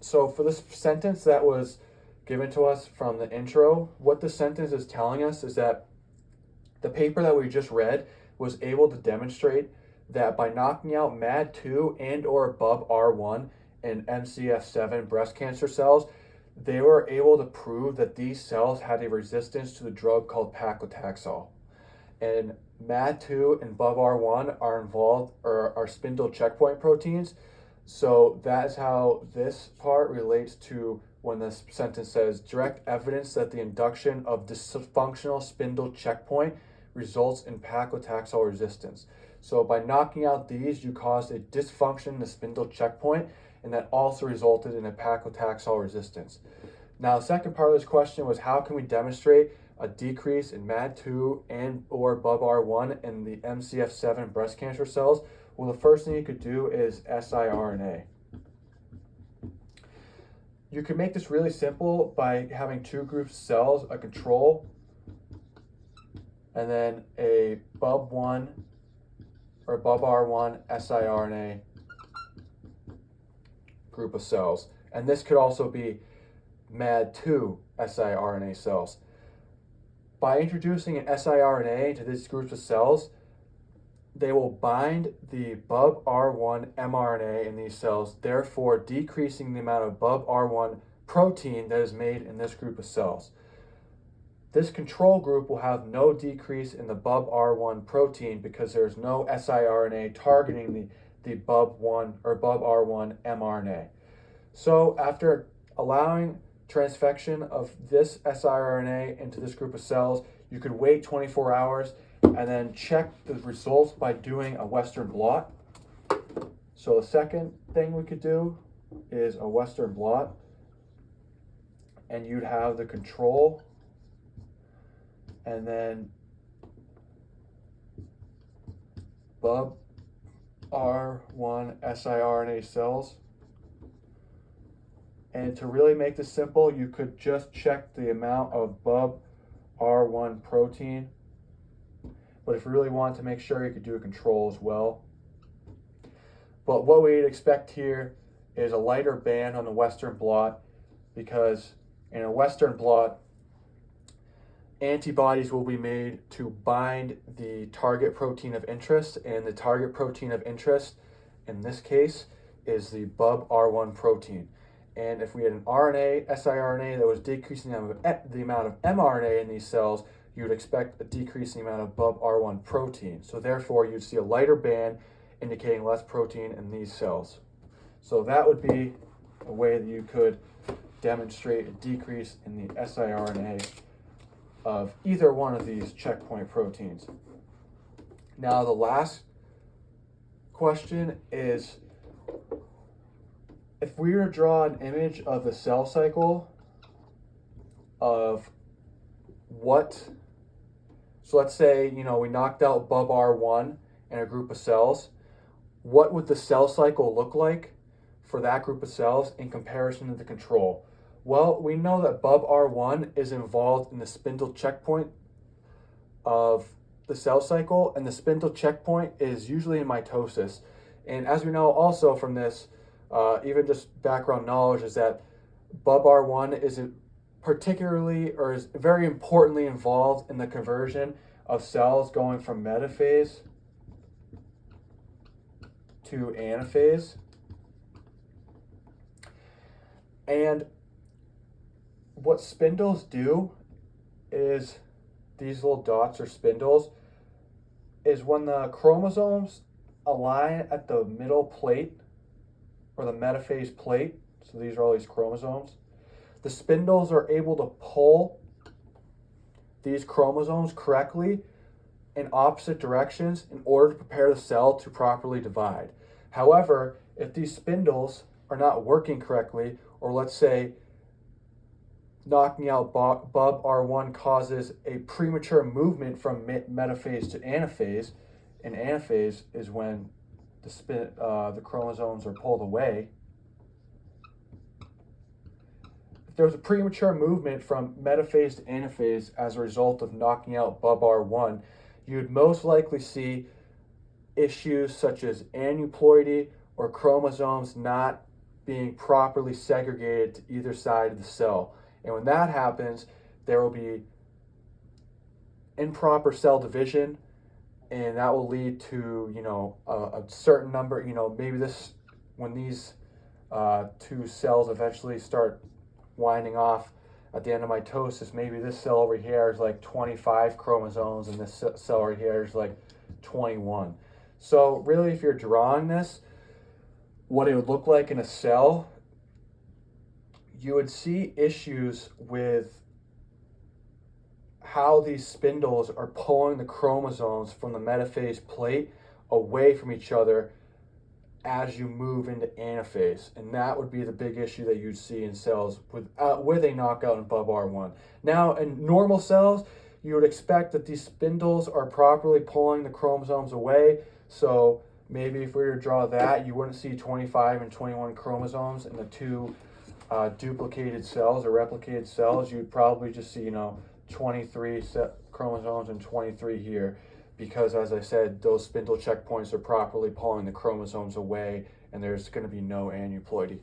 So for this sentence that was given to us from the intro, what the sentence is telling us is that the paper that we just read was able to demonstrate that by knocking out MAD2 and or above R1 in MCF7 breast cancer cells, they were able to prove that these cells had a resistance to the drug called paclitaxel. And MAD2 and above R1 are involved or are spindle checkpoint proteins. So that's how this part relates to when this sentence says direct evidence that the induction of dysfunctional spindle checkpoint results in paclitaxel resistance. So by knocking out these, you caused a dysfunction in the spindle checkpoint, and that also resulted in a paclitaxel resistance. Now, the second part of this question was how can we demonstrate a decrease in MAD2 and or above R1 in the MCF7 breast cancer cells? Well, the first thing you could do is siRNA. You can make this really simple by having two groups of cells, a control, and then a BUB1 or above R1 siRNA group of cells. And this could also be MAD2 siRNA cells. By introducing an siRNA to these groups of cells, they will bind the BUB-R1 mRNA in these cells, therefore decreasing the amount of BUB-R1 protein that is made in this group of cells. This control group will have no decrease in the BUB-R1 protein because there is no siRNA targeting the BUB1 or BUB-R1 mRNA. So after allowing transfection of this siRNA into this group of cells, you could wait 24 hours and then check the results by doing a Western blot. So the second thing we could do is a Western blot, and you'd have the control and then BUB-R1 siRNA cells. And to really make this simple, you could just check the amount of BUB-R1 protein. But if you really want to make sure, you could do a control as well. But what we'd expect here is a lighter band on the Western blot, because in a Western blot, antibodies will be made to bind the target protein of interest, and the target protein of interest in this case is the BUB-R1 protein. And if we had an RNA, siRNA that was decreasing the amount of mRNA in these cells, you would expect a decreasing amount of BUB-R1 protein. So therefore, you'd see a lighter band indicating less protein in these cells. So that would be a way that you could demonstrate a decrease in the siRNA of either one of these checkpoint proteins. Now, the last question is, if we were to draw an image of the cell cycle of what, so let's say, we knocked out BUB-R1 in a group of cells, what would the cell cycle look like for that group of cells in comparison to the control? Well, we know that BUB-R1 is involved in the spindle checkpoint of the cell cycle, and the spindle checkpoint is usually in mitosis. And as we know also from this, even just background knowledge, is that BUB-R1 is particularly or is very importantly involved in the conversion of cells going from metaphase to anaphase. And what spindles do is, these little dots are spindles, is when the chromosomes align at the middle plate or the metaphase plate, so these are all these chromosomes, the spindles are able to pull these chromosomes correctly in opposite directions in order to prepare the cell to properly divide. However, if these spindles are not working correctly, or let's say knocking out BUB-R1 causes a premature movement from metaphase to anaphase, and anaphase is when the chromosomes are pulled away. If there's a premature movement from metaphase to anaphase as a result of knocking out BUB-R1, you'd most likely see issues such as aneuploidy or chromosomes not being properly segregated to either side of the cell. And when that happens, there will be improper cell division, and that will lead to, you know, a certain number, you know, maybe this, when these two cells eventually start winding off at the end of mitosis, maybe this cell over here is like 25 chromosomes and this cell over here is like 21. So really, if you're drawing this, what it would look like in a cell, you would see issues with how these spindles are pulling the chromosomes from the metaphase plate away from each other as you move into anaphase. And that would be the big issue that you'd see in cells with a knockout above R1. Now, in normal cells, you would expect that these spindles are properly pulling the chromosomes away. So maybe if we were to draw that, you wouldn't see 25 and 21 chromosomes in the two duplicated cells or replicated cells. You'd probably just see, you know, 23 chromosomes and 23 here, because as I said, those spindle checkpoints are properly pulling the chromosomes away and there's going to be no aneuploidy.